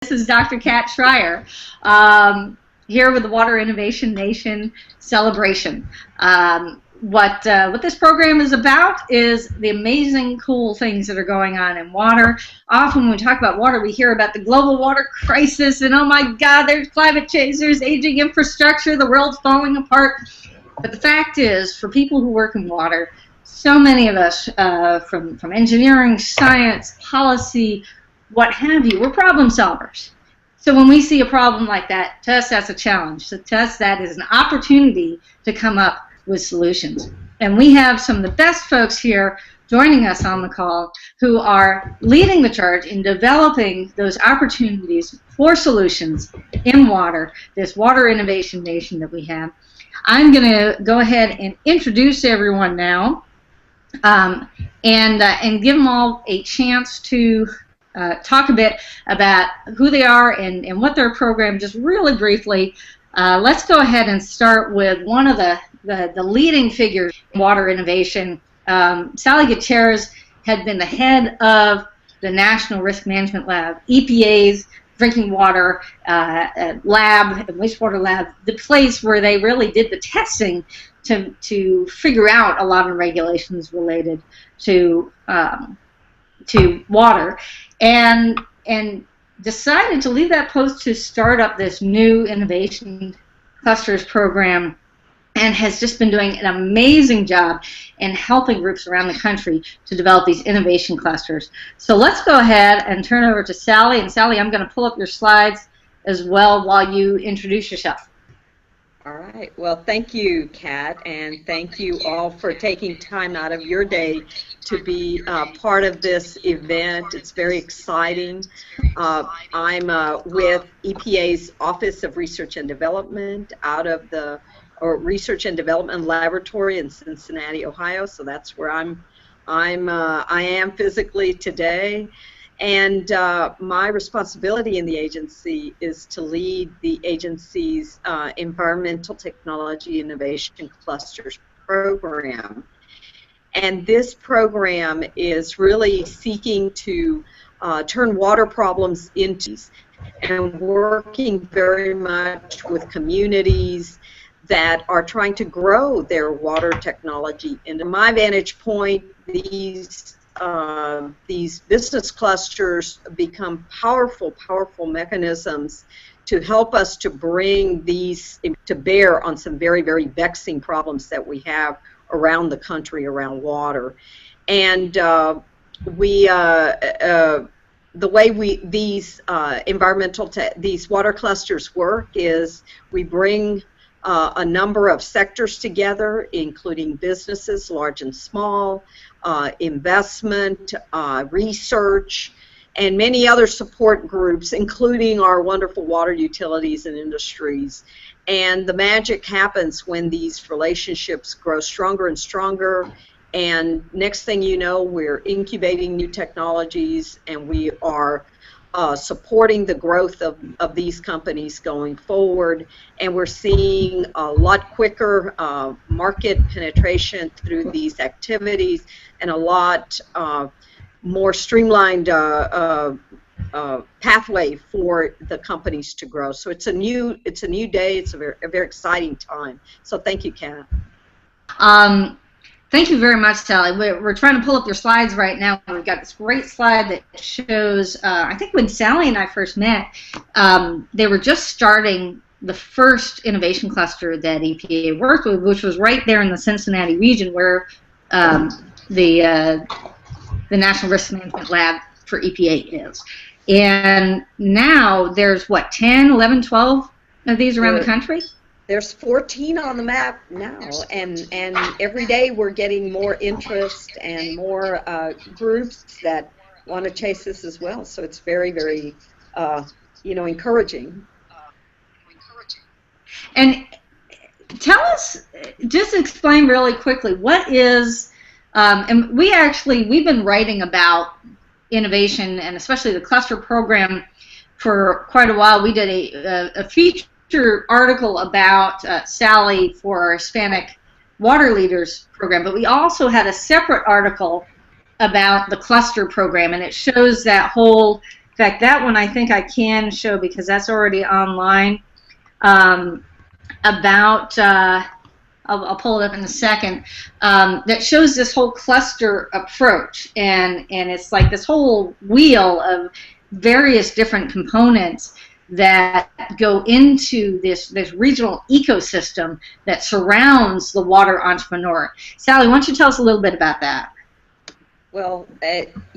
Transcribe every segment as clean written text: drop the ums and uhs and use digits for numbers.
This is Dr. Kat Shrier here with the Water Innovation Nation celebration. What this program is about is the amazing, cool things that are going on in water. Often when we talk about water, we hear about the global water crisis, and oh my God, there's climate change, there's aging infrastructure, the world's falling apart. But the fact is, for people who work in water, so many of us, from engineering, science, policy, what have you, we're problem solvers. So when we see a problem like that, to us that's a challenge. To us that is an opportunity to come up with solutions. And we have some of the best folks here joining us on the call who are leading the charge in developing those opportunities for solutions in water, this Water Innovation Nation that we have. I'm going to go ahead and introduce everyone now and give them all a chance to talk a bit about who they are and what their program, just really briefly. Let's go ahead and start with one of the leading figures in water innovation. Sally Gutierrez had been the head of the National Risk Management Lab, EPA's drinking water lab, and wastewater lab, the place where they really did the testing to figure out a lot of regulations related to water, and decided to leave that post to start up this new innovation clusters program, and has just been doing an amazing job in helping groups around the country to develop these innovation clusters. So let's go ahead and turn over to Sally. And Sally, I'm going to pull up your slides as well while you introduce yourself. All right. Well, thank you, Kat, and thank you all for taking time out of your day to be part of this event. It's very exciting. I'm with EPA's Office of Research and Development out of the Research and Development Laboratory in Cincinnati, Ohio. So that's where I am physically today. And my responsibility in the agency is to lead the agency's Environmental Technology Innovation Clusters program. And this program is really seeking to turn water problems into, and working very much with communities that are trying to grow their water technology. And from my vantage point, these business clusters become powerful mechanisms to help us to bring these to bear on some very, very vexing problems that we have around the country around water. And the way these these water clusters work is we bring a number of sectors together, including businesses, large and small, investment, research, and many other support groups, including our wonderful water utilities and industries. And the magic happens when these relationships grow stronger and stronger, and next thing you know, we're incubating new technologies, and we are supporting the growth of these companies going forward, and we're seeing a lot quicker market penetration through these activities and a lot more streamlined pathway for the companies to grow. So it's a new day. It's a very exciting time. So thank you, Kat. Thank you very much, Sally. We're trying to pull up your slides right now. We've got this great slide that shows, I think when Sally and I first met, they were just starting the first innovation cluster that EPA worked with, which was right there in the Cincinnati region where the National Risk Management Lab for EPA is. And now there's, what, 10, 11, 12 of these around the country? There's 14 on the map now, and every day we're getting more interest and more groups that want to chase this as well. So it's very, very, encouraging. And tell us, just explain really quickly, what is, and we've been writing about innovation and especially the cluster program for quite a while. We did a feature article about Sally for our Hispanic Water Leaders program, but we also had a separate article about the cluster program, and it shows that whole fact, that one I think I can show because that's already online. About I'll pull it up in a second. That shows this whole cluster approach, and it's like this whole wheel of various different components that go into this regional ecosystem that surrounds the water entrepreneur. Sally, why don't you tell us a little bit about that? Well,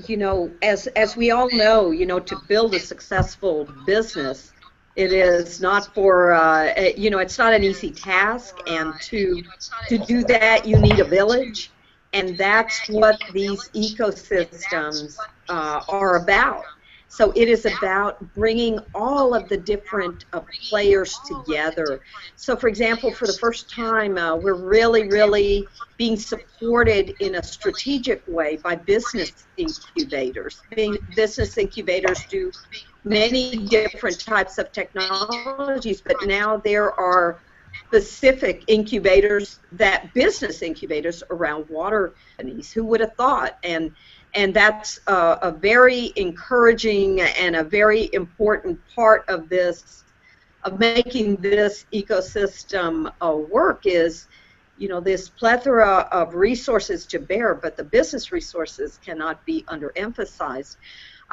you know, as we all know, you know, to build a successful business, it is not for, you know, it's not an easy task, and to do that, you need a village, and that's what these ecosystems are about. So it is about bringing all of the different players together. So, for example, for the first time, we're really being supported in a strategic way by business incubators. Business incubators do many different types of technologies, but now there are specific incubators, that business incubators around water companies. Who would have thought? And that's a very encouraging and a very important part of this, of making this ecosystem work, is, you know, this plethora of resources to bear, but the business resources cannot be underemphasized.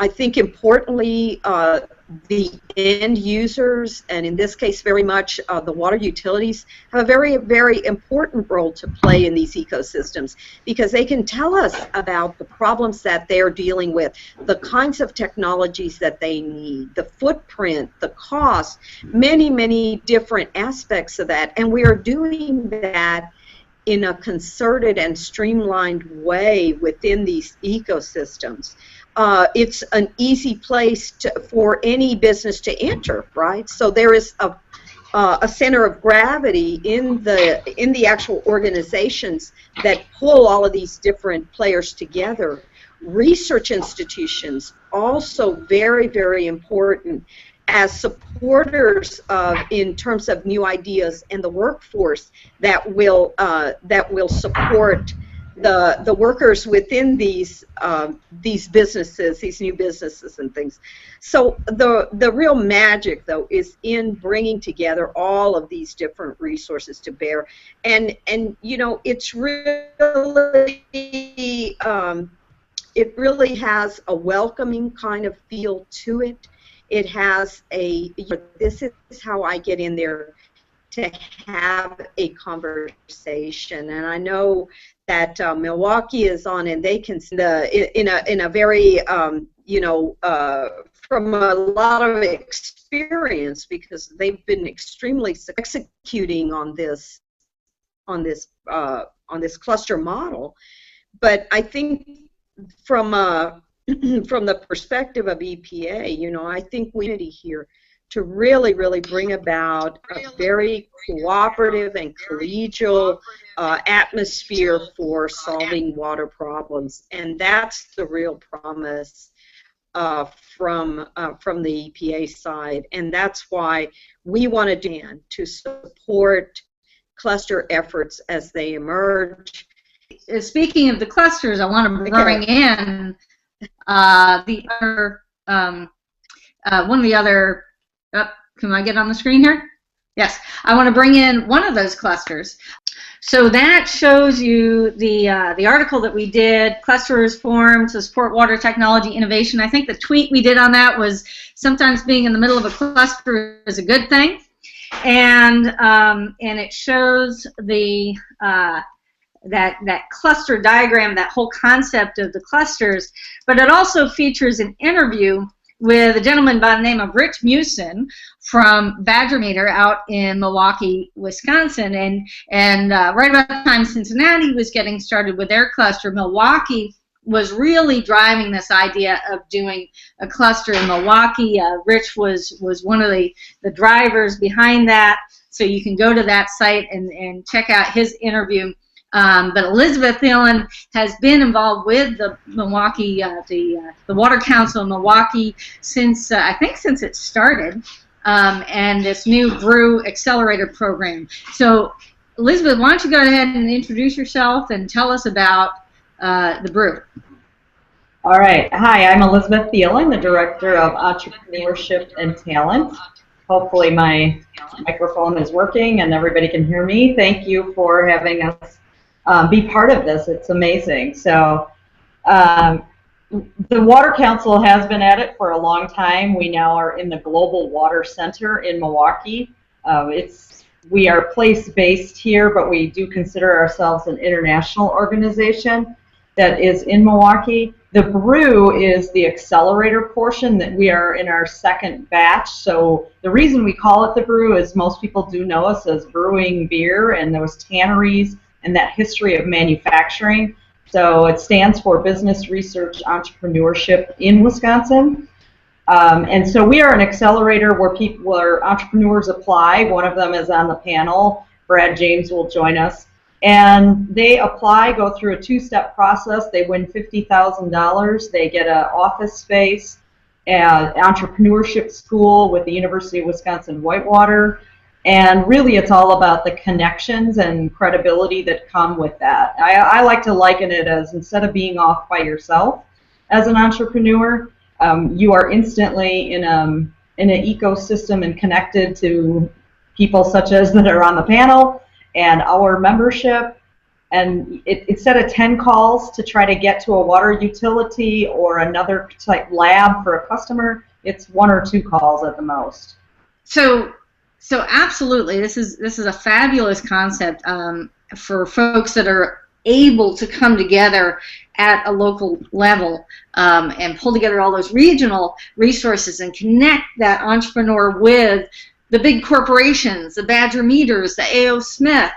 I think importantly, the end users, and in this case very much the water utilities, have a very important role to play in these ecosystems, because they can tell us about the problems that they're dealing with, the kinds of technologies that they need, the footprint, the cost, many different aspects of that, and we are doing that in a concerted and streamlined way within these ecosystems. It's an easy place for any business to enter, right? So there is a center of gravity in the actual organizations that pull all of these different players together. Research institutions also very important as supporters in terms of new ideas, and the workforce that will support the workers within these businesses, these new businesses and things. So the real magic, though, is in bringing together all of these different resources to bear, and you know, it's really it really has a welcoming kind of feel to it. It has a, this is how I get in there to have a conversation, and I know that Milwaukee is on, and they can in a very you know, from a lot of experience, because they've been extremely executing on this cluster model. But I think from from the perspective of EPA, you know, I think we need here to really bring about a very cooperative and collegial atmosphere for solving water problems, and that's the real promise from the EPA side, and that's why we want to support cluster efforts as they emerge. Speaking of the clusters, I want to bring in the other one of the other. Can I get on the screen here? Yes, I want to bring in one of those clusters. So that shows you the article that we did, clusters formed to support water technology innovation. I think the tweet we did on that was, sometimes being in the middle of a cluster is a good thing, and it shows the that cluster diagram, that whole concept of the clusters, but it also features an interview with a gentleman by the name of Rich Musin from Badger Meter out in Milwaukee, Wisconsin, and right about the time Cincinnati was getting started with their cluster, Milwaukee was really driving this idea of doing a cluster in Milwaukee. Rich was one of the drivers behind that, so you can go to that site and check out his interview. But Elizabeth Thelen has been involved with the Milwaukee, the Water Council of Milwaukee since I think since it started, and this new BREW accelerator program. So, Elizabeth, why don't you go ahead and introduce yourself and tell us about the BREW? All right. Hi, I'm Elizabeth Thelen, the Director of Entrepreneurship and Talent. Hopefully my microphone is working and everybody can hear me. Thank you for having us be part of this. It's amazing. So the Water Council has been at it for a long time. We now are in the Global Water Center in Milwaukee. We are place-based here, but we do consider ourselves an international organization that is in Milwaukee. The BREW is the accelerator portion that we are in our second batch. So the reason we call it the BREW is most people do know us as brewing beer and those tanneries and that history of manufacturing. So it stands for Business Research Entrepreneurship in Wisconsin. And so we are an accelerator where entrepreneurs apply. One of them is on the panel. Brad James will join us. And they apply, go through a two-step process. They win $50,000. They get an office space, an entrepreneurship school with the University of Wisconsin-Whitewater. And really, it's all about the connections and credibility that come with that. I like to liken it as instead of being off by yourself as an entrepreneur, you are instantly in an ecosystem and connected to people such as that are on the panel and our membership. And instead of 10 calls to try to get to a water utility or another type lab for a customer, it's 1 or 2 calls at the most. So absolutely, this is a fabulous concept for folks that are able to come together at a local level and pull together all those regional resources and connect that entrepreneur with the big corporations, the Badger Meters, the A.O. Smith,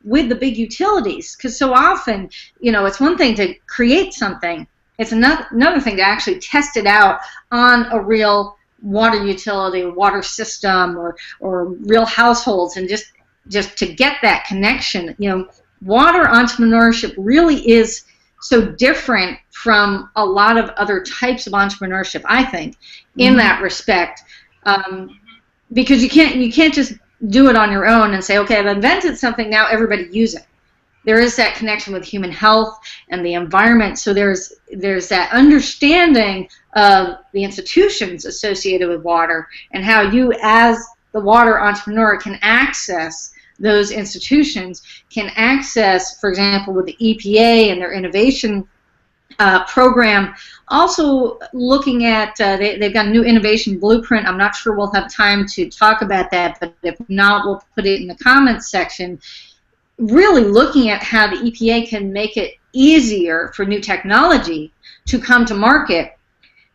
with the big utilities. Because so often, it's one thing to create something. It's another thing to actually test it out on a real water utility, water system, or real households, and just to get that connection. Water entrepreneurship really is so different from a lot of other types of entrepreneurship, I think, in that respect, because you can't just do it on your own and say, okay, I've invented something, now everybody use it. There is that connection with human health and the environment, so there's that understanding of the institutions associated with water and how you as the water entrepreneur can access those institutions, can access, for example, with the EPA and their innovation program. Also looking at, they've got a new innovation blueprint. I'm not sure we'll have time to talk about that, but if not, we'll put it in the comments section. Really looking at how the EPA can make it easier for new technology to come to market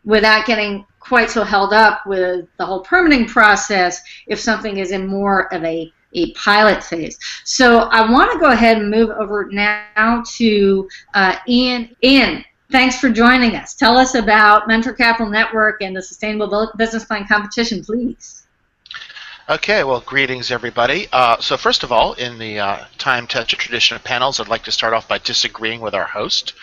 without getting quite so held up with the whole permitting process if something is in more of a pilot phase. So I want to go ahead and move over now to Ian. Ian, thanks for joining us. Tell us about Mentor Capital Network and the Sustainable Business Plan Competition, please. Okay, well, greetings, everybody. So first of all, in the time-tested tradition of panels, I'd like to start off by disagreeing with our host,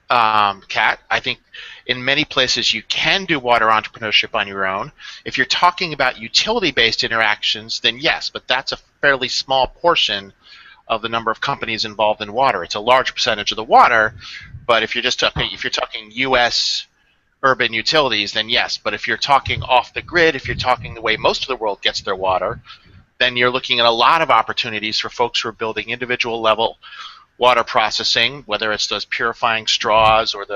Kat. I think in many places you can do water entrepreneurship on your own. If you're talking about utility-based interactions, then yes, but that's a fairly small portion of the number of companies involved in water. It's a large percentage of the water, but if you're talking U.S. urban utilities, then yes. But if you're talking off the grid, if you're talking the way most of the world gets their water, then you're looking at a lot of opportunities for folks who are building individual level water processing, whether it's those purifying straws or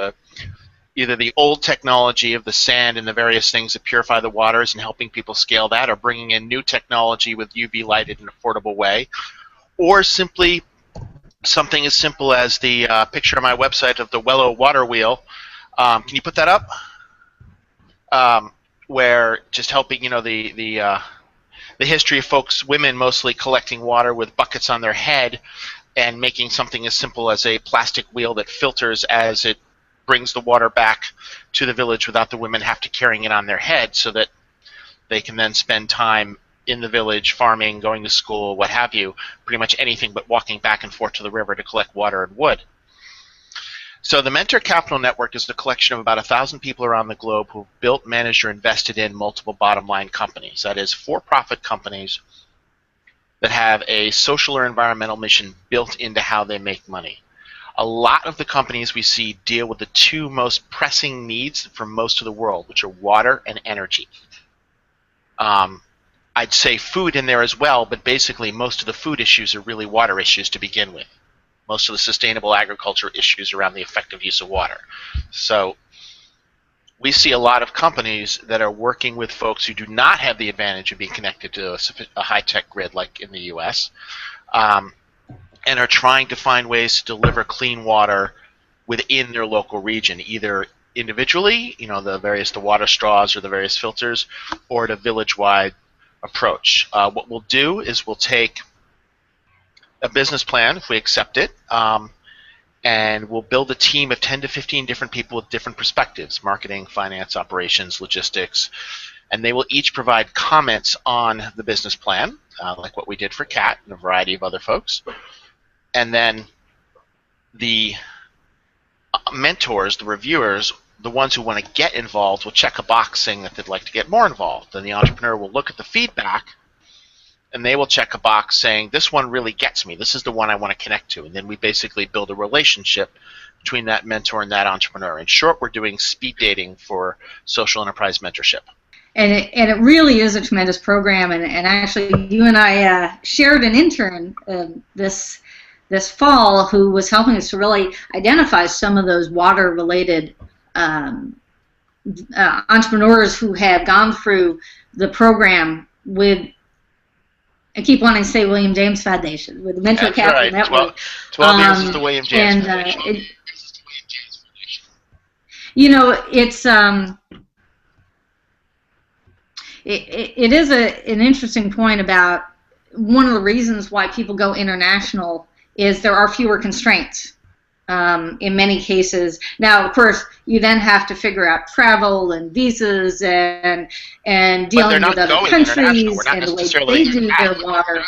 either the old technology of the sand and the various things that purify the waters and helping people scale that, or bringing in new technology with UV light in an affordable way, or simply something as simple as the picture on my website of the Wello water wheel. Can you put that up? Where just helping, the history of folks, women mostly collecting water with buckets on their head and making something as simple as a plastic wheel that filters as it brings the water back to the village without the women have to carrying it on their head, so that they can then spend time in the village farming, going to school, what have you, pretty much anything but walking back and forth to the river to collect water and wood. So the Mentor Capital Network is the collection of about 1,000 people around the globe who've built, managed, or invested in multiple bottom-line companies. That is, for-profit companies that have a social or environmental mission built into how they make money. a lot of the companies we see deal with the two most pressing needs for most of the world, which are water and energy. I'd say food in there as well, but basically most of the food issues are really water issues to begin with. Most of the sustainable agriculture issues around the effective use of water. So we see a lot of companies that are working with folks who do not have the advantage of being connected to a high-tech grid like in the U.S., and are trying to find ways to deliver clean water within their local region, either individually, the water straws or the various filters, or at a village-wide approach. What we'll do is we'll take a business plan, if we accept it, and we'll build a team of 10 to 15 different people with different perspectives: marketing, finance, operations, logistics, and they will each provide comments on the business plan, like what we did for Kat and a variety of other folks. And then the mentors, the reviewers, the ones who want to get involved, will check a box saying that they'd like to get more involved. Then the entrepreneur will look at the feedback, and they will check a box saying, this one really gets me. This is the one I want to connect to. And then we basically build a relationship between that mentor and that entrepreneur. In short, we're doing speed dating for social enterprise mentorship. And it really is a tremendous program. And actually, you and I shared an intern this fall who was helping us to really identify some of those water-related entrepreneurs who have gone through the program with, I keep wanting to say William James Foundation, with the Mentor Capital Network. 12 years is the William James Foundation. It is an interesting point about one of the reasons why people go international is there are fewer constraints in many cases. Now, of course, you then have to figure out travel and visas and dealing with other countries and the way they do their water.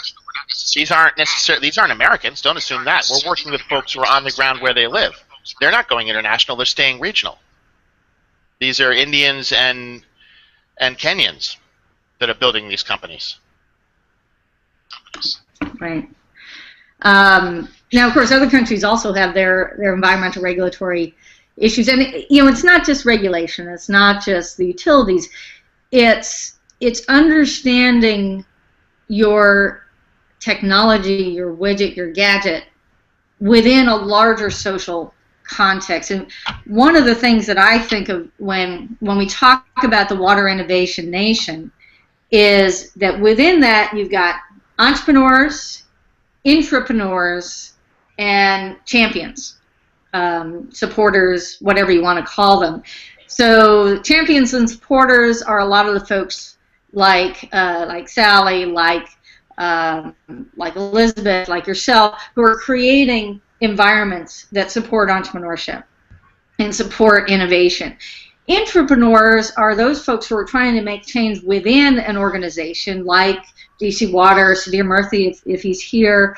These aren't Americans. Don't assume that. We're working with folks who are on the ground where they live. They're not going international. They're staying regional. These are Indians and Kenyans that are building these companies. Right. Now, of course, other countries also have their environmental regulatory issues, and it's not just regulation. It's not just the utilities. It's understanding your technology, your widget, your gadget within a larger social context. And one of the things that I think of when we talk about the Water Innovation Nation is that within that you've got entrepreneurs, intrapreneurs, and champions, supporters, whatever you want to call them. So champions and supporters are a lot of the folks like Sally, like Elizabeth, like yourself, who are creating environments that support entrepreneurship and support innovation. Intrapreneurs are those folks who are trying to make change within an organization, like DC Water. Sudhir Murthy, if he's here,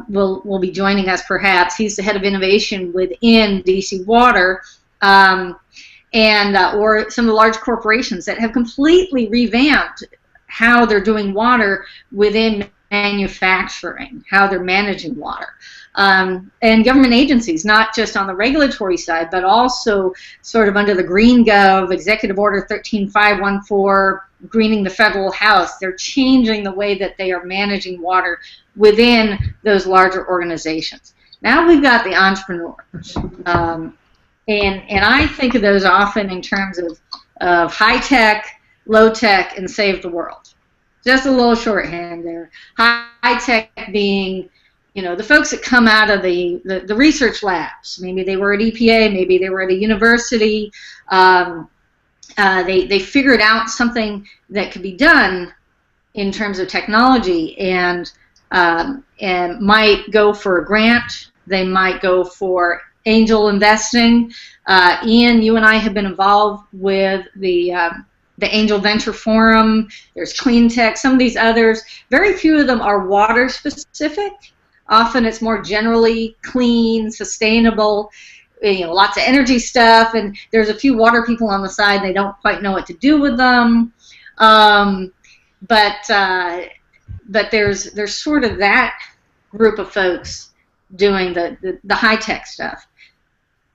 will be joining us perhaps. He's the head of innovation within DC Water, or some of the large corporations that have completely revamped how they're doing water within manufacturing, how they're managing water. And government agencies, not just on the regulatory side, but also sort of under the Green Gov, Executive Order 13514, greening the federal house. They're changing the way that they are managing water within those larger organizations. Now we've got the entrepreneurs. And I think of those often in terms of high-tech, low-tech, and save the world. Just a little shorthand there. High-tech being, the folks that come out of the research labs. Maybe they were at EPA, maybe they were at a university. They figured out something that could be done in terms of technology and might go for a grant. They might go for angel investing. Ian, you and I have been involved with the Angel Venture Forum. There's Clean Tech, some of these others. Very few of them are water specific. Often it's more generally clean, sustainable, lots of energy stuff, and there's a few water people on the side. They don't quite know what to do with them. But there's sort of that group of folks doing the high-tech stuff.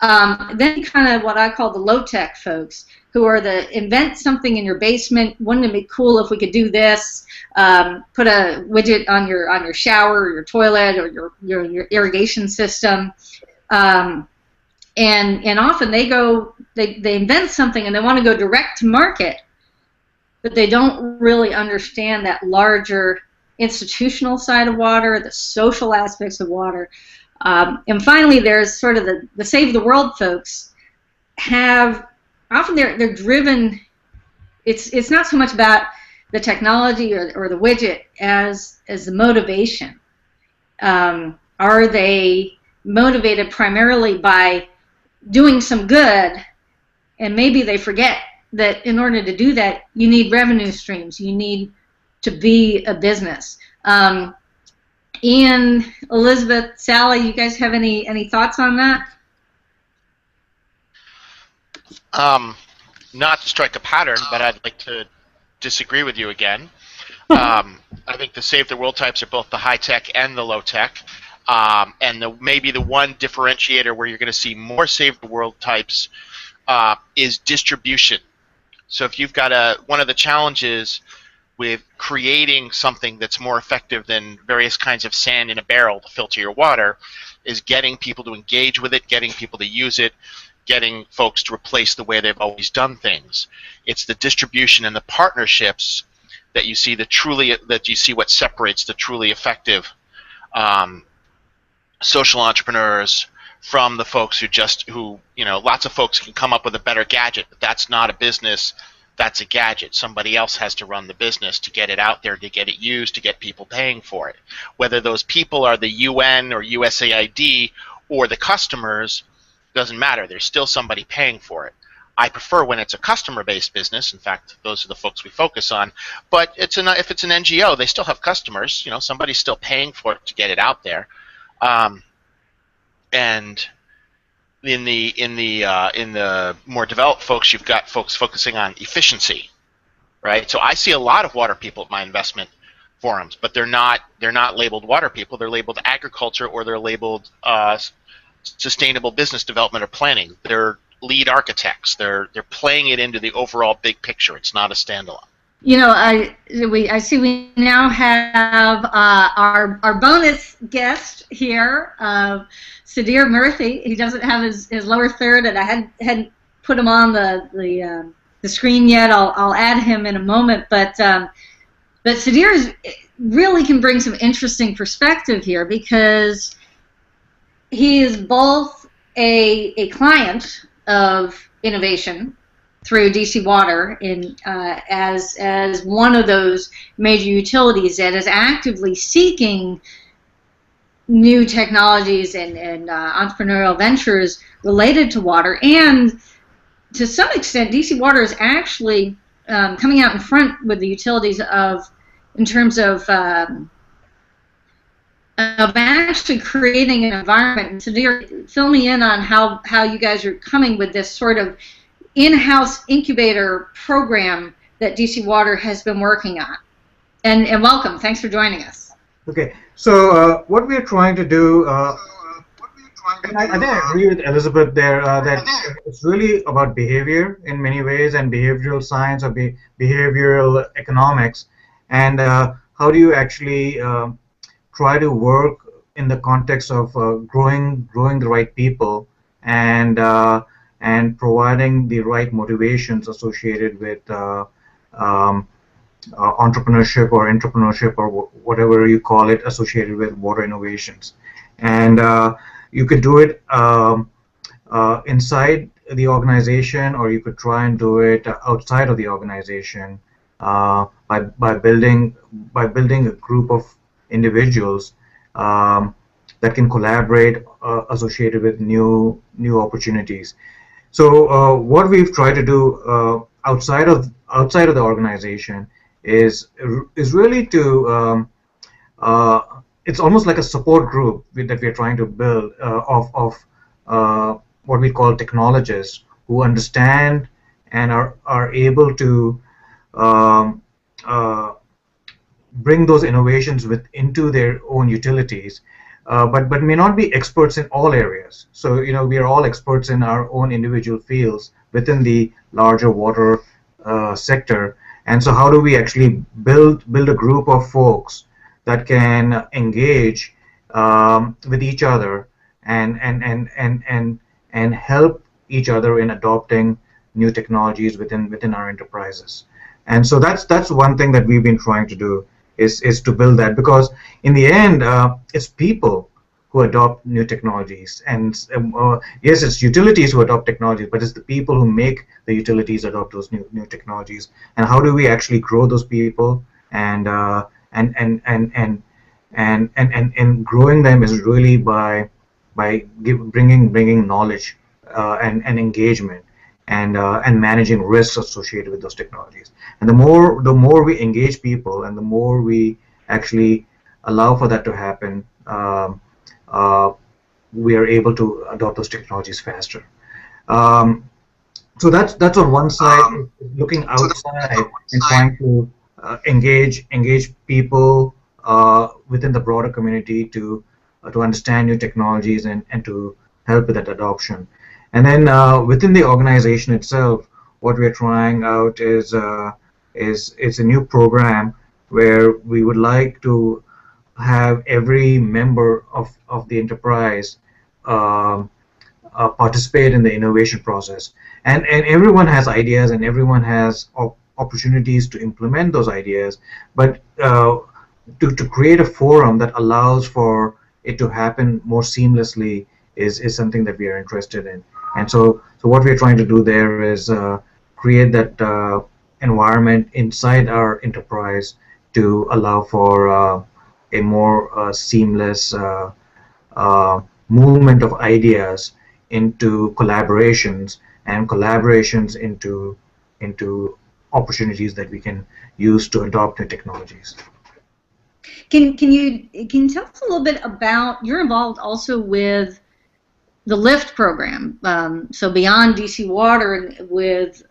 Then kind of what I call the low-tech folks, who are the invent something in your basement. Wouldn't it be cool if we could do this? Put a widget on your shower or your toilet or your irrigation system. And often they invent something and they want to go direct to market, but they don't really understand that larger institutional side of water, the social aspects of water. And finally, there's sort of the save the world folks. Often they're driven. It's not so much about the technology or the widget as the motivation. Are they motivated primarily by doing some good, and maybe they forget that in order to do that, you need revenue streams. You need to be a business. Ian, Elizabeth, Sally, you guys have any thoughts on that? Not to strike a pattern, but I'd like to disagree with you again. I think the save the world types are both the high tech and the low tech. And maybe the one differentiator where you're going to see more save the world types is distribution. So if you've got one of the challenges with creating something that's more effective than various kinds of sand in a barrel to filter your water is getting people to engage with it, getting people to use it, getting folks to replace the way they've always done things. It's the distribution and the partnerships that you see what separates the truly effective social entrepreneurs from the folks who lots of folks can come up with a better gadget, but that's not a business. That's a gadget. Somebody else has to run the business to get it out there, to get it used, to get people paying for it. Whether those people are the UN or USAID or the customers, doesn't matter. There's still somebody paying for it. I prefer when it's a customer-based business. In fact, those are the folks we focus on. But if it's an NGO, they still have customers. Somebody's still paying for it to get it out there. And in the more developed folks, you've got folks focusing on efficiency, right? So I see a lot of water people at my investment forums, but they're not labeled water people. They're labeled agriculture, or they're labeled sustainable business development or planning. They're lead architects. They're playing it into the overall big picture. It's not a standalone. I see we now have our bonus guest here, Sudhir Murthy. He doesn't have his lower third, and I hadn't put him on the screen yet. I'll add him in a moment, but Sudhir really can bring some interesting perspective here, because he is both a client of innovation through DC Water as one of those major utilities that is actively seeking new technologies and entrepreneurial ventures related to water. And to some extent, DC Water is actually coming out in front with the utilities in terms of actually creating an environment. So fill me in on how you guys are coming with this sort of in-house incubator program that DC Water has been working on. And welcome. Thanks for joining us. Okay. So what we are trying to do, and I think I agree with Elizabeth there, that it's really about behavior in many ways, and behavioral science or behavioral economics, and how do you actually try to work in the context of growing the right people and providing the right motivations associated with entrepreneurship or whatever you call it, associated with water innovations. And you could do it inside the organization, or you could try and do it outside of the organization by building a group of individuals that can collaborate associated with new opportunities. So what we've tried to do outside of the organization is really to it's almost like a support group that we're trying to build of what we call technologists who understand and are able to bring those innovations into their own utilities, but may not be experts in all areas. So we are all experts in our own individual fields within the larger water sector. And so how do we actually build a group of folks that can engage with each other and help each other in adopting new technologies within our enterprises. And so that's one thing that we've been trying to do is to build that, because in the end it's people who adopt new technologies, and yes, it's utilities who adopt technologies, but it's the people who make the utilities adopt those new technologies. And how do we actually grow those people, and growing them is really by bringing knowledge and engagement and managing risks associated with those technologies. And the more we engage people, and the more we actually allow for that to happen, we are able to adopt those technologies faster. So that's on one side, looking outside and trying to engage people within the broader community to understand new technologies and to help with that adoption. And then within the organization itself, what we're trying out is it's a new program where we would like to have every member of the enterprise participate in the innovation process. And everyone has ideas, and everyone has opportunities to implement those ideas, but to create a forum that allows for it to happen more seamlessly is something that we are interested in. And so what we're trying to do there is create that environment inside our enterprise to allow for a more seamless movement of ideas into collaborations, and collaborations into opportunities that we can use to adopt new technologies. Can you tell us a little bit about, you're involved also with the LIFT program, so beyond DC Water, with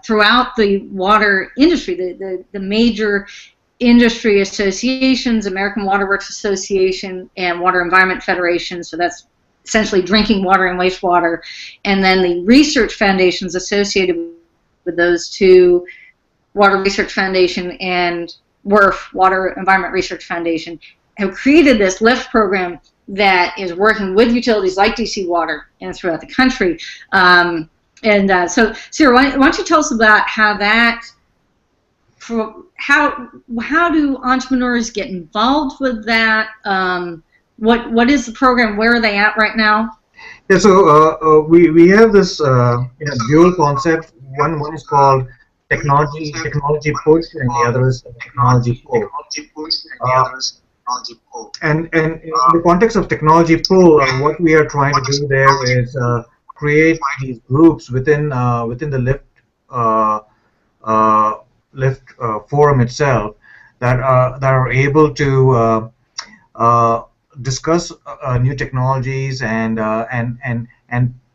throughout the water industry, the major industry associations, American Water Works Association and Water Environment Federation, so that's essentially drinking water and wastewater, and then the research foundations associated with those two, Water Research Foundation and WERF, Water Environment Research Foundation, have created this LIFT program that is working with utilities like DC Water and throughout the country. So, Sudhir, why don't you tell us about how that, how do entrepreneurs get involved with that? What is the program? Where are they at right now? Yeah, so we have this dual concept. One is called technology push, and the other is technology pull. And in the context of technology pull, what we are trying to do there is create these groups within the LIFT forum itself that are able to discuss new technologies and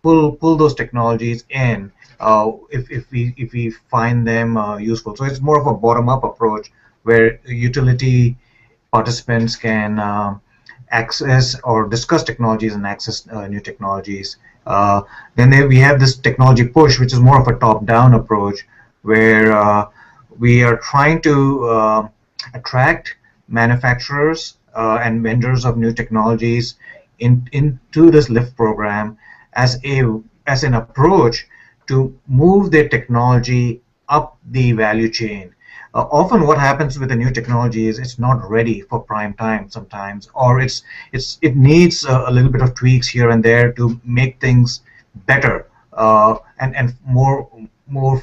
pull those technologies in if we find them useful. So it's more of a bottom-up approach where utility participants can access or discuss technologies and access new technologies. Then we have this technology push, which is more of a top-down approach, where we are trying to attract manufacturers and vendors of new technologies into this LIFT program as an approach to move their technology up the value chain. Often what happens with a new technology is it's not ready for prime time sometimes, or it needs a little bit of tweaks here and there to make things better and more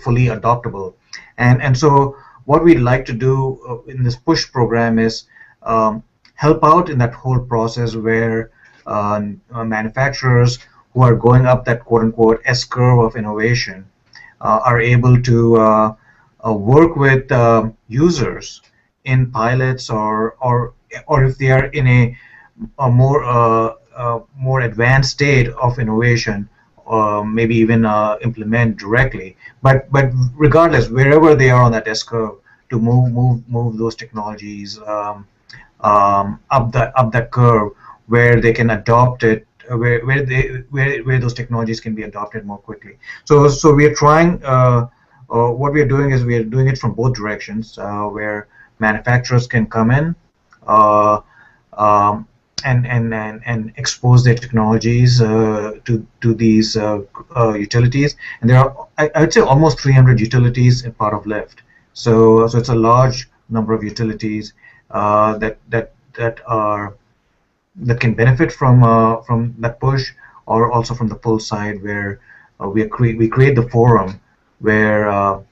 fully adoptable. And so what we'd like to do in this push program is help out in that whole process where manufacturers who are going up that quote-unquote S-curve of innovation are able to work with users in pilots, or if they are in a more advanced state of innovation, maybe even implement directly. But regardless, wherever they are on that S-curve, to move those technologies up that curve where they can adopt it, where those technologies can be adopted more quickly. So we are trying. What we are doing is we are doing it from both directions, where manufacturers can come in and expose their technologies to these utilities. And there are, I would say, almost 300 utilities in part of Lyft. So it's a large number of utilities that can benefit from that push, or also from the pull side, where we create the forum where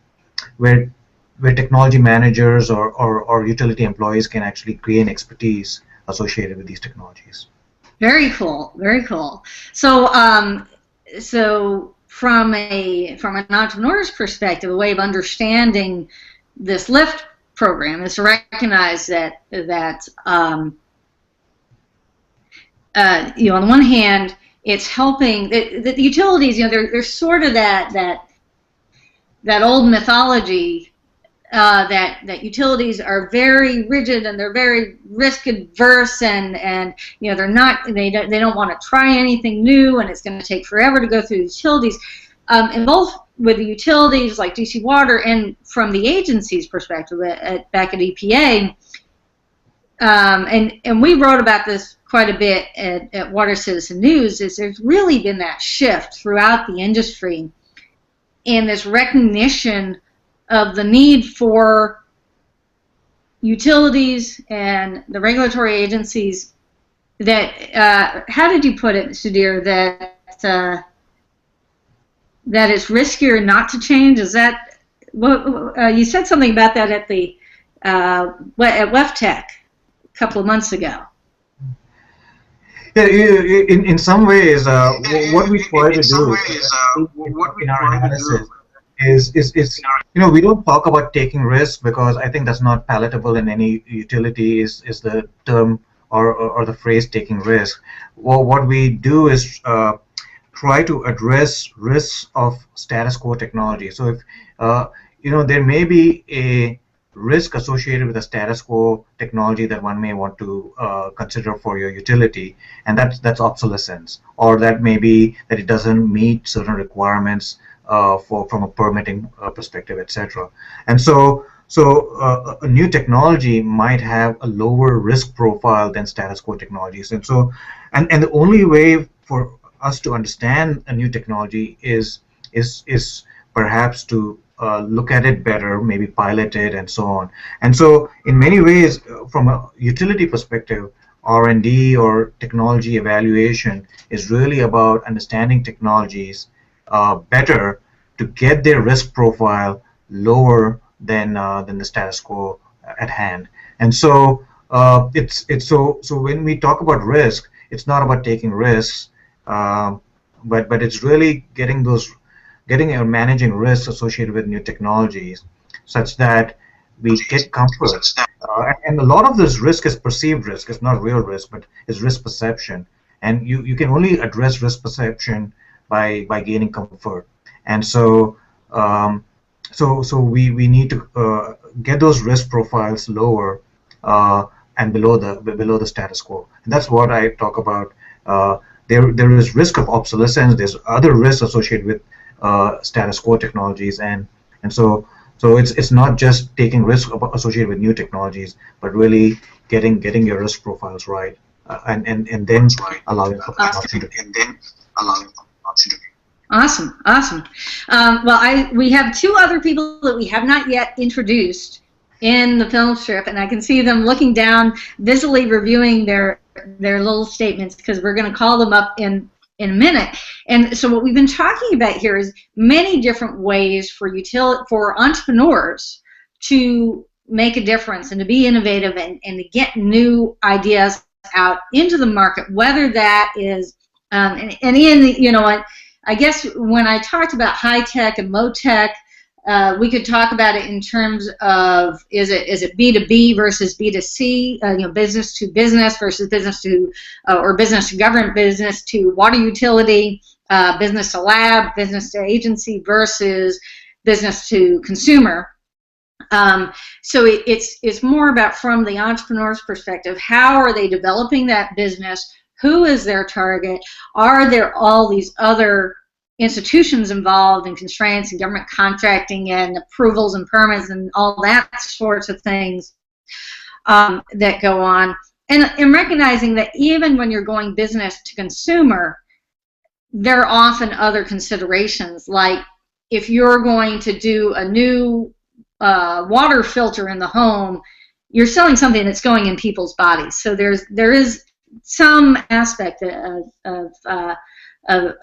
technology managers or utility employees can actually gain expertise associated with these technologies. Very cool, very cool. So, so from an entrepreneur's perspective, a way of understanding this LIFT program is to recognize that you know, on the one hand, it's helping the utilities. You know, there's sort of that old mythology that utilities are very rigid and they're very risk adverse, and you know, they don't want to try anything new, and it's going to take forever to go through the utilities. And both with the utilities like DC Water and from the agency's perspective back at EPA, and we wrote about this quite a bit at Water Citizen News, is there's really been that shift throughout the industry and this recognition of the need for utilities and the regulatory agencies that, how did you put it, Sudhir, that it's riskier not to change? Is that, you said something about that at the at WEFTEC a couple of months ago. Yeah, in some ways, what we try to do in our analysis is you know, we don't talk about taking risk, because I think that's not palatable in any utility, is the term or the phrase taking risk. Well, what we do is try to address risks of status quo technology. So if you know, there may be a risk associated with a status quo technology that one may want to consider for your utility, and that's obsolescence, or that may be that it doesn't meet certain requirements from a permitting perspective, etc. And so a new technology might have a lower risk profile than status quo technologies. And so and the only way for us to understand a new technology is perhaps to look at it better, maybe pilot it, and so on. And so in many ways, from a utility perspective, R&D or technology evaluation is really about understanding technologies better to get their risk profile lower than the status quo at hand. And so so when we talk about risk, it's not about taking risks, but it's really getting or managing risks associated with new technologies, such that we get comfort. And a lot of this risk is perceived risk. It's not real risk, but it's risk perception. And you can only address risk perception by gaining comfort. And so so we need to get those risk profiles lower and below the status quo. And that's what I talk about. There is risk of obsolescence. There's other risks associated with status quo technologies, and so it's not just taking risk associated with new technologies, but really getting your risk profiles right, and then allowing for adoption. Awesome. Well, we have two other people that we have not yet introduced in the film strip, and I can see them looking down, busily reviewing their little statements, because we're going to call them up in a minute. And so what we've been talking about here is many different ways for entrepreneurs to make a difference and to be innovative and to get new ideas out into the market, whether that is and in the, you know, I guess when I talked about high tech and low tech, we could talk about it in terms of is it B2B versus B2C, you know, business to business versus business to or business to government, business to water utility, business to lab, business to agency versus business to consumer. So it's more about, from the entrepreneur's perspective, how are they developing that business? Who is their target? Are there all these other institutions involved in constraints and government contracting and approvals and permits and all that sorts of things that go on? And recognizing that even when you're going business to consumer, there are often other considerations, like if you're going to do a new water filter in the home, you're selling something that's going in people's bodies. So there is some aspect of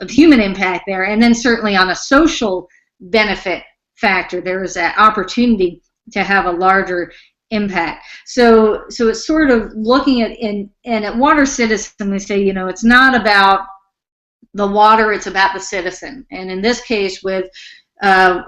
human impact there, and then certainly on a social benefit factor, there is that opportunity to have a larger impact. So it's sort of looking at, and at Water Citizen, we say, it's not about the water, it's about the citizen. And in this case, with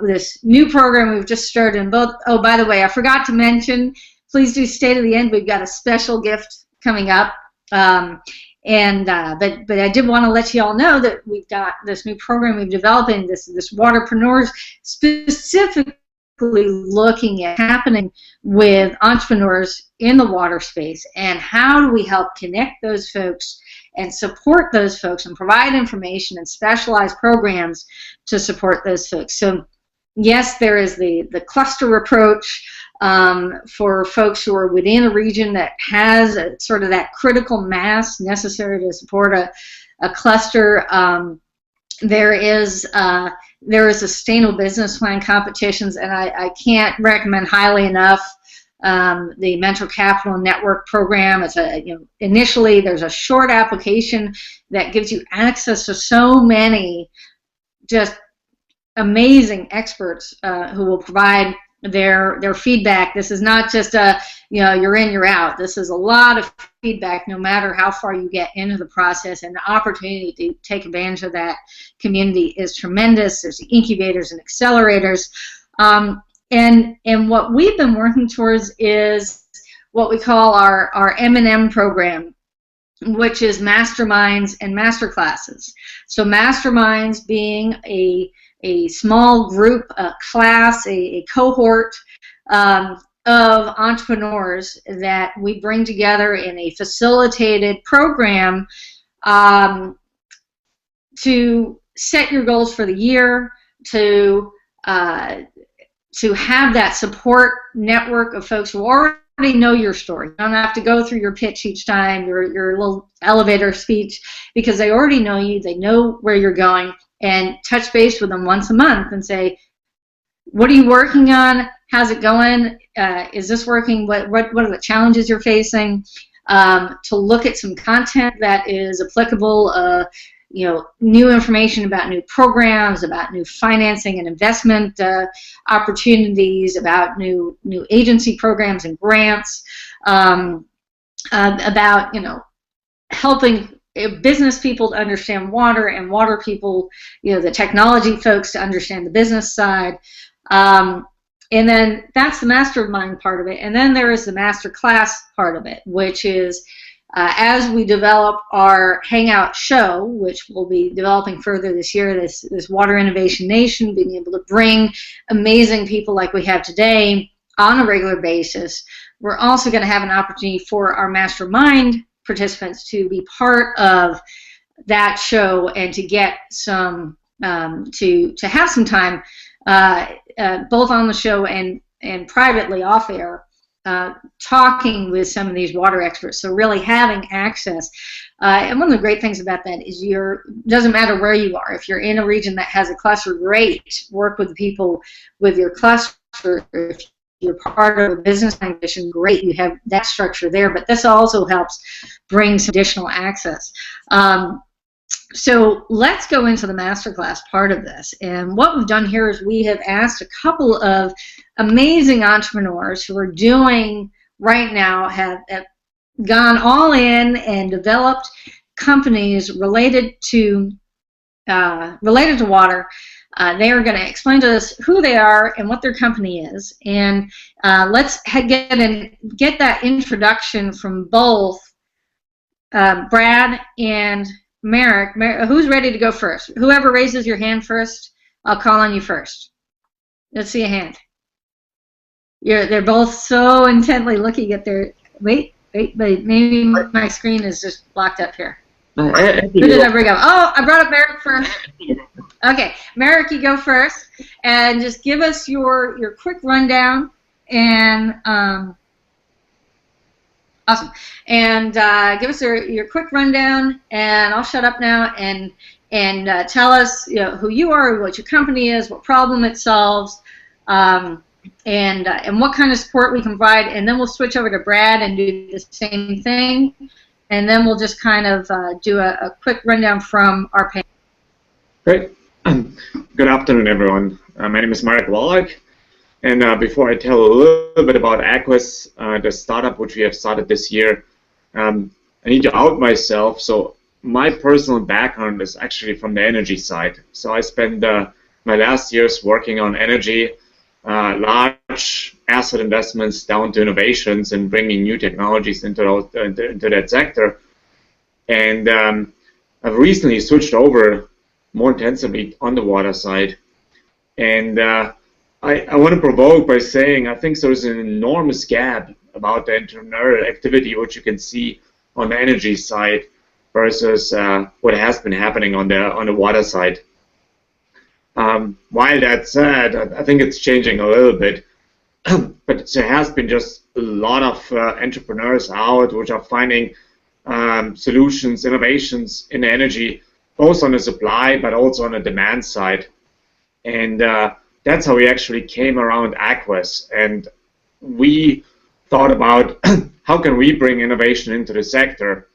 this new program we've just started in both, oh, by the way, I forgot to mention, please do stay to the end. We've got a special gift coming up. But I did want to let you all know that we've got this new program we've developed, in this Waterpreneurs, specifically looking at happening with entrepreneurs in the water space, and how do we help connect those folks and support those folks and provide information and specialized programs to support those folks. So yes, there is the cluster approach for folks who are within a region that has sort of that critical mass necessary to support a cluster. There is sustainable business plan competitions, and I can't recommend highly enough the Mental Capital Network program. It's initially there's a short application that gives you access to so many just amazing experts who will provide their feedback. This is not just you're in, you're out. This is a lot of feedback, no matter how far you get into the process, and the opportunity to take advantage of that community is tremendous. There's incubators and accelerators, and what we've been working towards is what we call our M&M program, which is masterminds and masterclasses. So masterminds being a small group, a class, a cohort of entrepreneurs that we bring together in a facilitated program to set your goals for the year, to have that support network of folks who already know your story. You don't have to go through your pitch each time, your little elevator speech, because they already know you, they know where you're going, and touch base with them once a month and say, what are you working on? How's it going? Is this working? What are the challenges you're facing? To look at some content that is applicable, new information about new programs, about new financing and investment opportunities, about new agency programs and grants, about helping business people to understand water, and water people, the technology folks, to understand the business side. And then that's the mastermind part of it. And then there is the master class part of it, which is as we develop our Hangout show, which we'll be developing further this year, this Water Innovation Nation, being able to bring amazing people like we have today on a regular basis. We're also going to have an opportunity for our mastermind participants to be part of that show and to get some to have some time both on the show and privately off air talking with some of these water experts. So really having access, and one of the great things about that is doesn't matter where you are. If you're in a region that has a cluster, great, work with the people with your cluster. If you're part of a business condition, great, you have that structure there, but this also helps bring some additional access. So let's go into the masterclass part of this. And what we've done here is we have asked a couple of amazing entrepreneurs who are doing right now, have gone all in and developed companies related to water. They are going to explain to us who they are and what their company is. And let's get that introduction from both Brad and Merrick. Who's ready to go first? Whoever raises your hand first, I'll call on you first. Let's see a hand. They're both so intently looking at their. Wait, but maybe my screen is just blocked up here. Who did I bring up? Oh, I brought up Merrick first. Okay, Merrick, you go first, and just give us your quick rundown, and awesome, and give us your quick rundown, and I'll shut up now, and tell us who you are, what your company is, what problem it solves, and what kind of support we can provide, and then we'll switch over to Brad and do the same thing. And then we'll just kind of do a quick rundown from our panel. Great. Good afternoon, everyone. My name is Marek Wallach. And before I tell a little bit about Aquas, the startup which we have started this year, I need to out myself. So my personal background is actually from the energy side. So I spent my last years working on energy, large asset investments down to innovations and bringing new technologies into that sector. And I've recently switched over more intensively on the water side. And I want to provoke by saying I think there's an enormous gap about the entrepreneurial activity which you can see on the energy side versus what has been happening on the water side. While that said, I think it's changing a little bit, but there has been just a lot of entrepreneurs out which are finding solutions, innovations in energy, both on the supply but also on the demand side. And that's how we actually came around Aquas. And we thought about how can we bring innovation into the sector.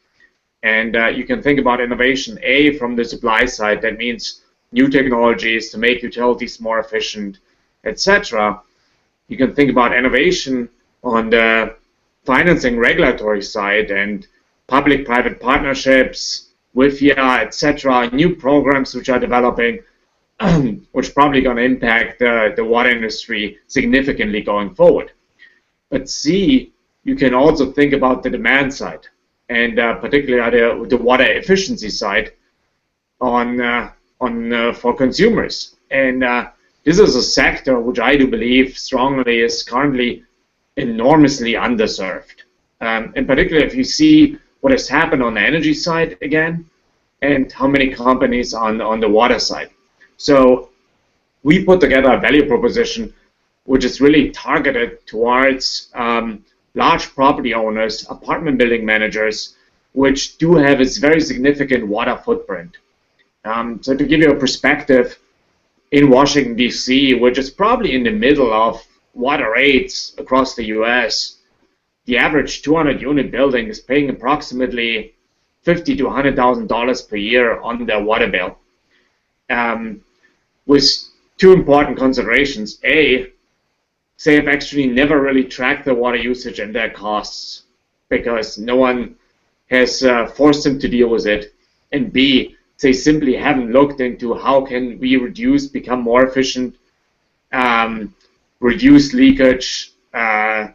And you can think about innovation, A, from the supply side. That means new technologies to make utilities more efficient, etc. You can think about innovation on the financing regulatory side and public-private partnerships, WIFIA, etc. New programs which are developing, which probably going to impact the water industry significantly going forward. But C, you can also think about the demand side, and particularly the water efficiency side for consumers. And this is a sector which I do believe strongly is currently enormously underserved. And particularly if you see what has happened on the energy side again, and how many companies on the water side. So we put together a value proposition which is really targeted towards large property owners, apartment building managers, which do have a very significant water footprint. So to give you a perspective, in Washington, D.C., which is probably in the middle of water rates across the U.S., the average 200-unit building is paying approximately $50,000 to $100,000 per year on their water bill. With two important considerations. A, they have actually never really tracked their water usage and their costs because no one has forced them to deal with it. And B, they simply haven't looked into how can we reduce, become more efficient, reduce leakage, and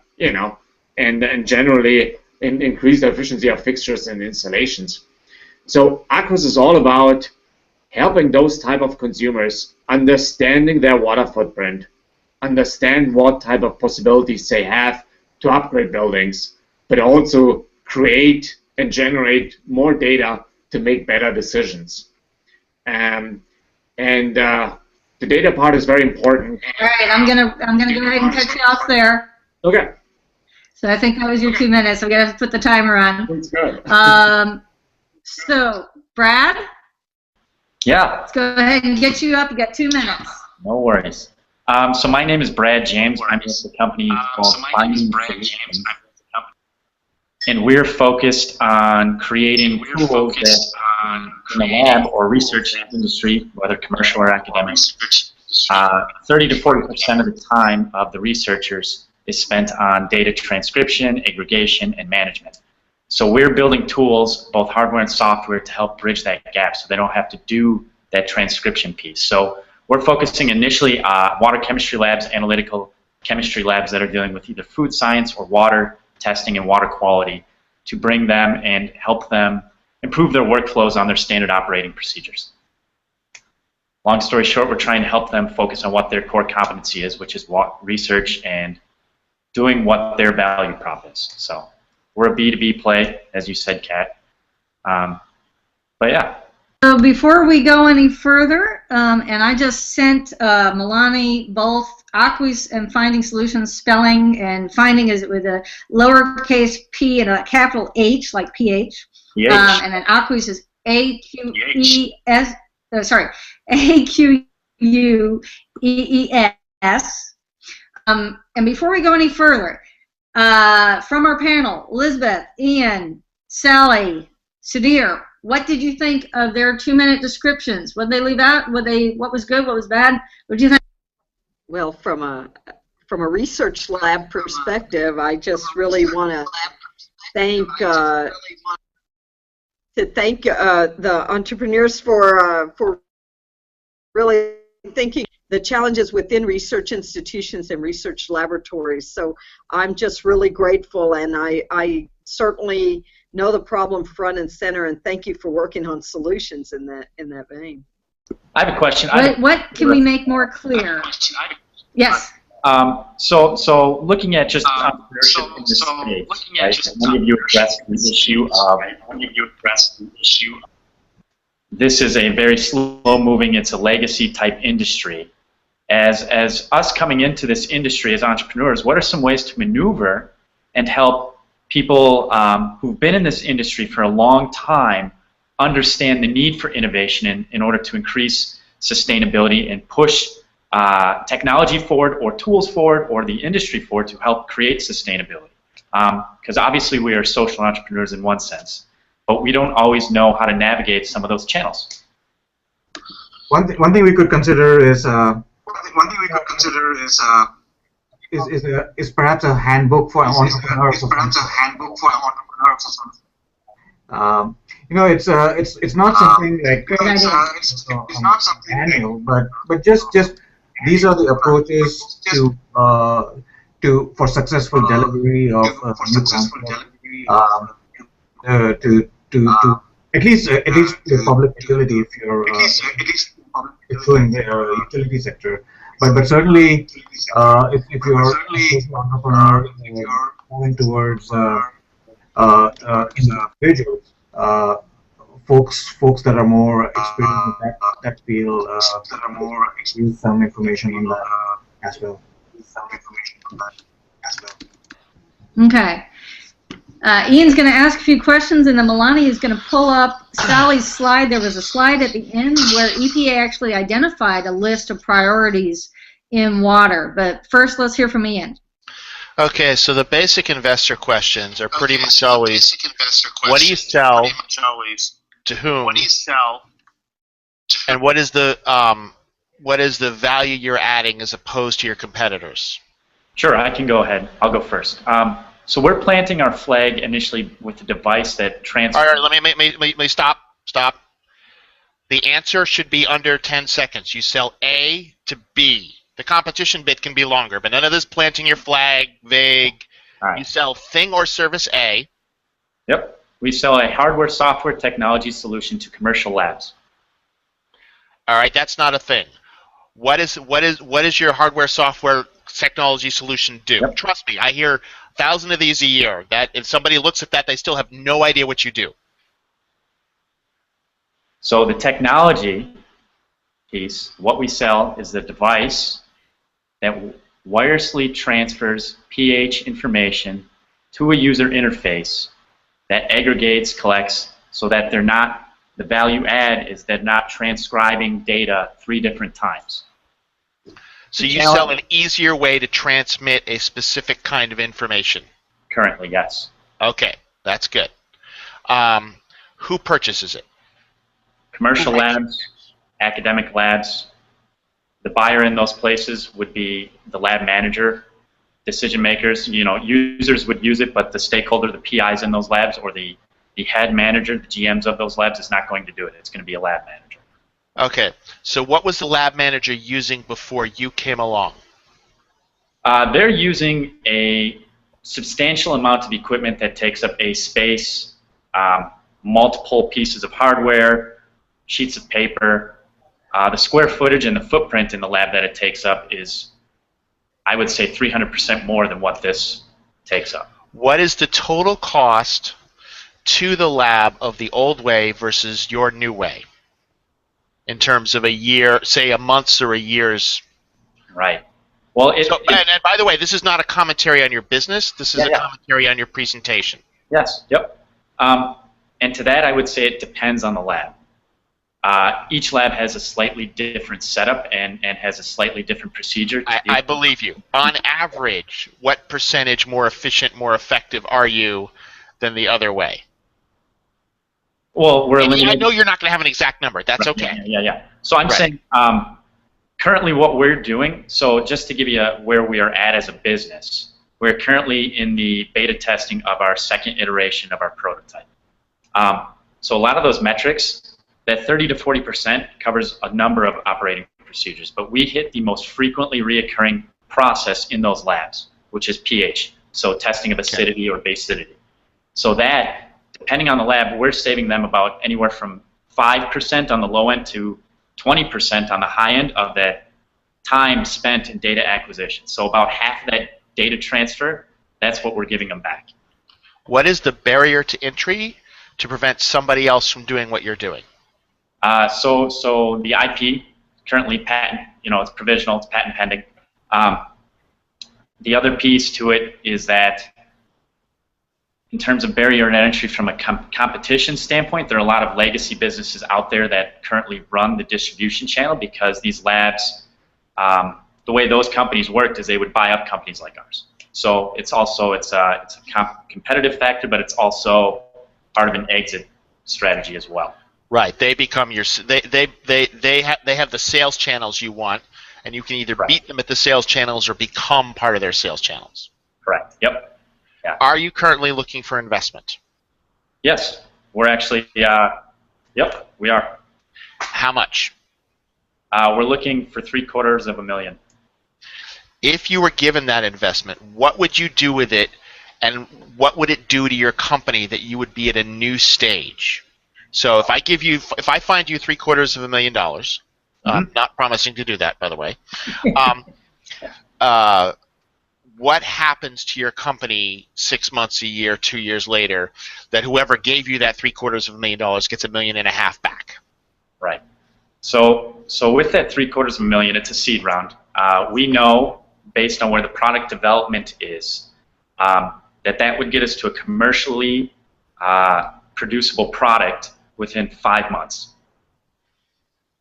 generally increase the efficiency of fixtures and installations. So Aquas is all about helping those type of consumers understanding their water footprint, understand what type of possibilities they have to upgrade buildings, but also create and generate more data to make better decisions. And the data part is very important. All right, I'm gonna go ahead and cut you off there. Okay. So I think that was your 2 minutes. I'm gonna put the timer on. That's good. So Brad. Yeah. Let's go ahead and get you up. You got 2 minutes. No worries. So my name is Brad James. I'm with the company called Finding Solutions. And we're focused on creating tools that in the lab or research industry, whether commercial or academic, 30 to 40% of the time of the researchers is spent on data transcription, aggregation, and management. So we're building tools, both hardware and software, to help bridge that gap so they don't have to do that transcription piece. So we're focusing initially on water chemistry labs, analytical chemistry labs that are dealing with either food science or water testing and water quality to bring them and help them improve their workflows on their standard operating procedures. Long story short, we're trying to help them focus on what their core competency is, which is research and doing what their value prop is. So we're a B2B play, as you said, Kat. But yeah. So before we go any further, and I just sent Milani both Aquis and Finding Solutions spelling, and finding is with a lowercase p and a capital H, like PH. And then Aquis is A-Q-E-S, A-Q-U-E-E-S. And before we go any further, from our panel, Elizabeth, Ian, Sally, Sudhir, what did you think of their 2-minute descriptions? What did they leave out? What was good? What was bad? What did you think? Well, from a research lab perspective, I just really want to thank the entrepreneurs for really thinking the challenges within research institutions and research laboratories. So I'm just really grateful, and I certainly know the problem front and center, and thank you for working on solutions in that vein. I have a question. What can we make more clear? Yes. So looking at just entrepreneurship in this space, right? Many of you addressed the issue of this is a very slow-moving, it's a legacy type industry. As us coming into this industry as entrepreneurs, what are some ways to maneuver and help people who've been in this industry for a long time understand the need for innovation in order to increase sustainability and push technology forward or tools forward or the industry forward to help create sustainability? Because obviously we are social entrepreneurs in one sense, but we don't always know how to navigate some of those channels. One thing we could consider is perhaps a handbook for entrepreneurs. You know, it's not something like manual, but just these are the approaches for successful delivery of new content, to at least the public utility if you're pursuing the utility sector. But certainly, if you're a social entrepreneur moving towards individuals, folks that are more experienced in that field, use some information on that as well. Okay. Ian's going to ask a few questions, and then Milani is going to pull up Sally's slide. There was a slide at the end where EPA actually identified a list of priorities in water. But first, let's hear from Ian. Okay, so the basic investor questions are pretty much always, what do you sell, to whom, and what is the value you're adding as opposed to your competitors? Sure, I can go ahead. I'll go first. So we're planting our flag initially with a device that transfers. All right, let me stop. The answer should be under 10 seconds. You sell A to B. The competition bit can be longer, but none of this planting your flag, vague. Right. You sell thing or service A. Yep. We sell a hardware software technology solution to commercial labs. All right, that's not a thing. What is your hardware software technology solution do? Yep. Trust me, I hear 1,000 of these a year. That if somebody looks at that, they still have no idea what you do. So the technology piece, what we sell is the device that wirelessly transfers pH information to a user interface that aggregates, collects, so that they're not, the value add is they're not transcribing data 3 different times. So you sell an easier way to transmit a specific kind of information? Currently, yes. Okay, that's good. Who purchases it? Commercial labs, academic labs. The buyer in those places would be the lab manager, decision makers. You know, users would use it, but the stakeholder, the PIs in those labs, or the head manager, the GMs of those labs, is not going to do it. It's going to be a lab manager. Okay, so what was the lab manager using before you came along? They're using a substantial amount of equipment that takes up a space, multiple pieces of hardware, sheets of paper. The square footage and the footprint in the lab that it takes up is, I would say, 300% more than what this takes up. What is the total cost to the lab of the old way versus your new way in terms of a year, say a month's or a year's? Right. Well, and by the way, this is not a commentary on your business. This is a commentary on your presentation. Yes. Yep. And to that, I would say it depends on the lab. Each lab has a slightly different setup and has a slightly different procedure. I believe you. On average, what percentage more efficient, more effective are you than the other way? Well, I know you're not going to have an exact number. That's okay. Yeah. So I'm saying currently what we're doing, so just to give you where we are at as a business, we're currently in the beta testing of our second iteration of our prototype. So a lot of those metrics, that 30 to 40% covers a number of operating procedures, but we hit the most frequently reoccurring process in those labs, which is pH, so testing of acidity or basicity. So that, depending on the lab, we're saving them about anywhere from 5% on the low end to 20% on the high end of that time spent in data acquisition. So about half of that data transfer, that's what we're giving them back. What is the barrier to entry to prevent somebody else from doing what you're doing? So the IP, currently patent, it's provisional, it's patent pending. The other piece to it is that in terms of barrier to entry from a competition standpoint, there are a lot of legacy businesses out there that currently run the distribution channel because these labs, the way those companies worked is they would buy up companies like ours. So it's a competitive factor, but it's also part of an exit strategy as well. Right. They become your. They have the sales channels you want, and you can either beat them at the sales channels or become part of their sales channels. Correct. Yep. Yeah. Are you currently looking for investment? Yes, we're actually. Yep, we are. How much? We're looking for $750,000. If you were given that investment, what would you do with it, and what would it do to your company that you would be at a new stage? So if I find you $750,000, not promising to do that, by the way. What happens to your company 6 months, a year, 2 years later, that whoever gave you that $750,000 gets $1.5 million back? Right. So with that $750,000, it's a seed round. We know, based on where the product development is, that would get us to a commercially producible product within 5 months.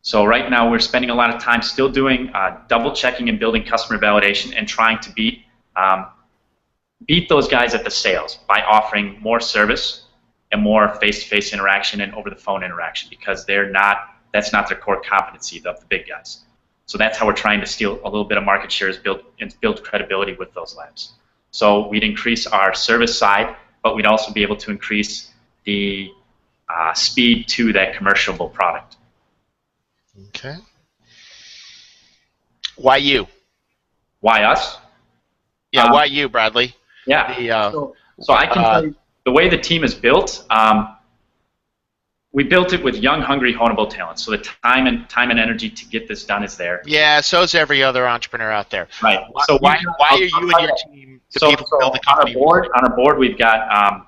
So right now we're spending a lot of time still doing double checking and building customer validation and trying to beat those guys at the sales by offering more service and more face-to-face interaction and over-the-phone interaction, because that's not their core competency of the big guys. So that's how we're trying to steal a little bit of market shares, build credibility with those labs. So we'd increase our service side, but we'd also be able to increase the speed to that commercialable product. Okay. Why you? Why us? Yeah, why you, Bradley? Yeah. So I can tell you, the way the team is built, we built it with young, hungry, honeable talent. So the time and energy to get this done is there. Yeah, so's every other entrepreneur out there. Right. So why are you and your team the people who build the company? On our board, we've got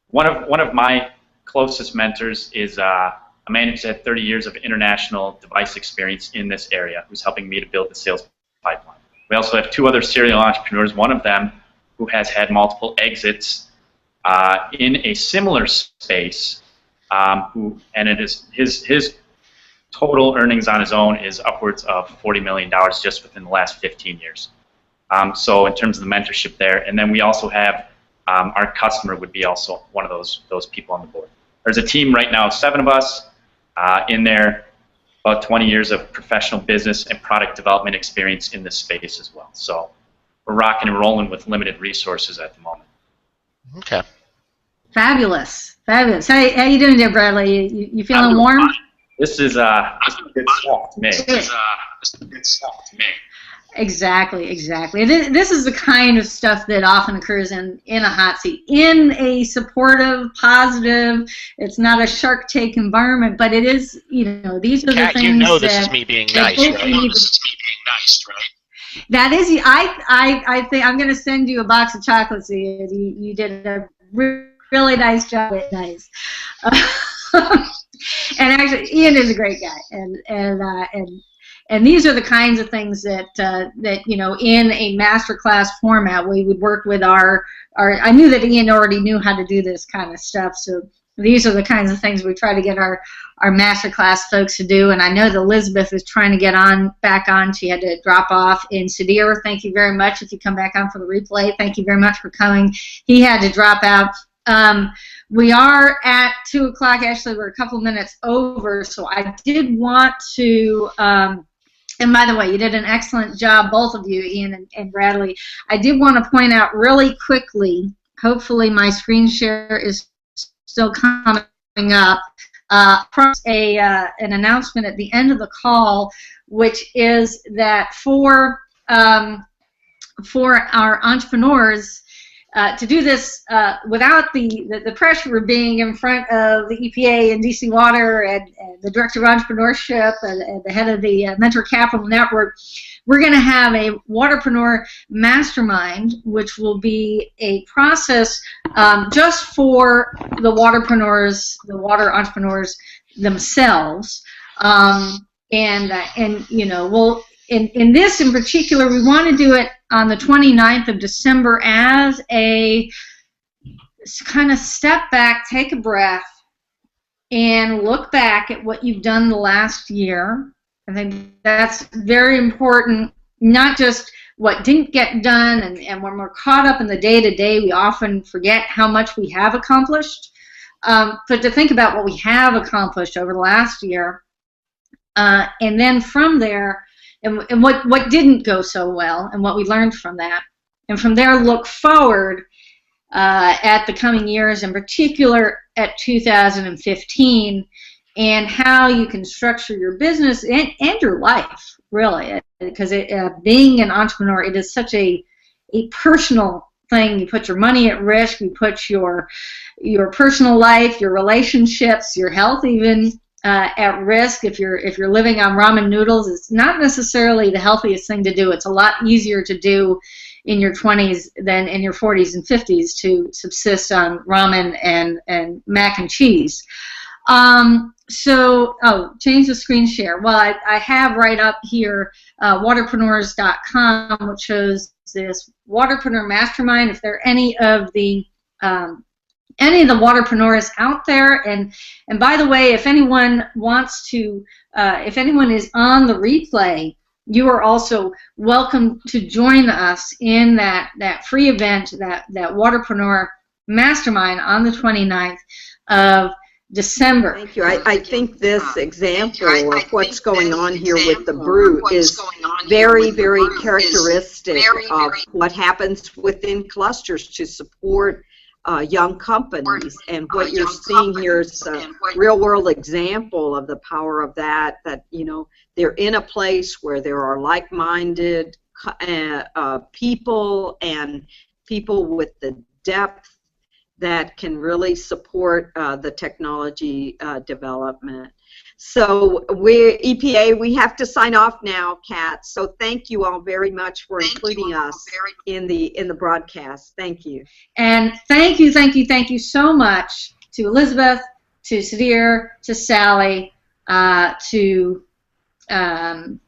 one of my closest mentors is a man who's had 30 years of international device experience in this area, who's helping me to build the sales pipeline. We also have 2 other serial entrepreneurs, one of them who has had multiple exits in a similar space, and it is his total earnings on his own is upwards of $40 million just within the last 15 years. So in terms of the mentorship there, and then we also have our customer would be also one of those people on the board. There's a team right now of 7 of us in there. About 20 years of professional business and product development experience in this space as well. So we're rocking and rolling with limited resources at the moment. Okay. Fabulous. Fabulous. How you doing there, Bradley? You feeling warm? This is a good stuff to me. Exactly. This is the kind of stuff that often occurs in a hot seat, in a supportive, positive. It's not a Shark Tank environment, but it is. These are the things this is me being nice, right? That is. I think I'm going to send you a box of chocolates. You did a really really nice job. Nice. And actually, Ian is a great guy, and these are the kinds of things that that in a masterclass format we would work with our. I knew that Ian already knew how to do this kind of stuff, so these are the kinds of things we try to get our masterclass folks to do. And I know that Elizabeth is trying to get back on. She had to drop off. And Sudhir, thank you very much. If you come back on for the replay, thank you very much for coming. He had to drop out. We are at 2 o'clock. Actually, we're a couple minutes over. So I did want to, and by the way, you did an excellent job, both of you, Ian and Bradley. I did want to point out really quickly, hopefully my screen share is still coming up, an announcement at the end of the call, which is that for our entrepreneurs, to do this without the pressure of being in front of the EPA and DC Water and the Director of Entrepreneurship and the head of the Mentor Capital Network, we're going to have a Waterpreneur Mastermind, which will be a process just for the waterpreneurs, the water entrepreneurs themselves. We'll in this in particular, we want to do it on the 29th of December as a kind of step back, take a breath, and look back at what you've done the last year. I think that's very important, not just what didn't get done, and when we're caught up in the day-to-day, we often forget how much we have accomplished, but to think about what we have accomplished over the last year, and then from there, and what didn't go so well, and what we learned from that. And from there, look forward at the coming years, in particular at 2015, and how you can structure your business and your life, really. Because being an entrepreneur, it is such a personal thing. You put your money at risk, you put your personal life, your relationships, your health even, at risk. If you're living on ramen noodles, it's not necessarily the healthiest thing to do. It's a lot easier to do in your 20s than in your 40s and 50s to subsist on ramen and mac and cheese. Change the screen share. Well, I have right up here waterpreneurs.com, which shows this Waterpreneur Mastermind. If there are any of the waterpreneurs out there, and by the way, if anyone wants to, if anyone is on the replay, you are also welcome to join us in that free event, that Waterpreneur Mastermind on the 29th of December. Thank you. I think this example of what's going on here with the BREW is very, very characteristic of what happens within clusters to support young companies, and what you're seeing here is a real-world example of the power of that they're in a place where there are like-minded people and people with the depth that can really support the technology development. So EPA, we have to sign off now, Kat. So thank you all very much for including us in the broadcast. Thank you. And thank you so much to Elizabeth, to Sudhir, to Sally, to who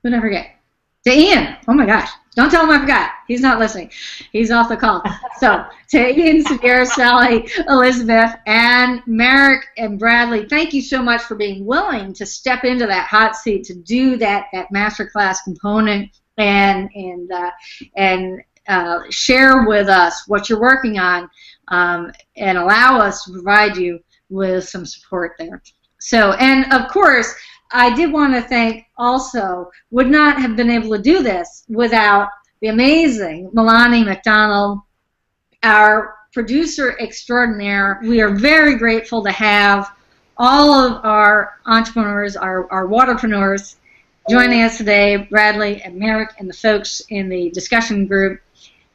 did I forget? To Ian. Oh my gosh. Don't tell him I forgot. He's not listening. He's off the call. So, to Ian, Sudhir, Sally, Elizabeth, and Merrick and Bradley, thank you so much for being willing to step into that hot seat to do that masterclass component and share with us what you're working on, and allow us to provide you with some support there. So, and of course, I did want to thank also, would not have been able to do this without the amazing Melanie McDonald, our producer extraordinaire. We are very grateful to have all of our entrepreneurs, our waterpreneurs, joining us today, Bradley and Merrick and the folks in the discussion group,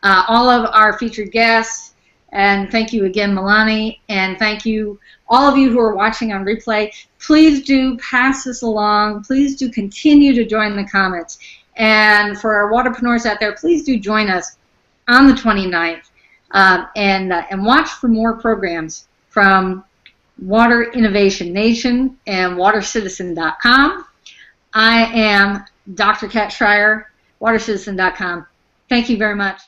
all of our featured guests, and thank you again, Melanie, and thank you all of you who are watching on replay. Please do pass this along. Please do continue to join the comments. And for our waterpreneurs out there, please do join us on the 29th and watch for more programs from Water Innovation Nation and WaterCitizen.com. I am Dr. Kat Shrier, WaterCitizen.com. Thank you very much.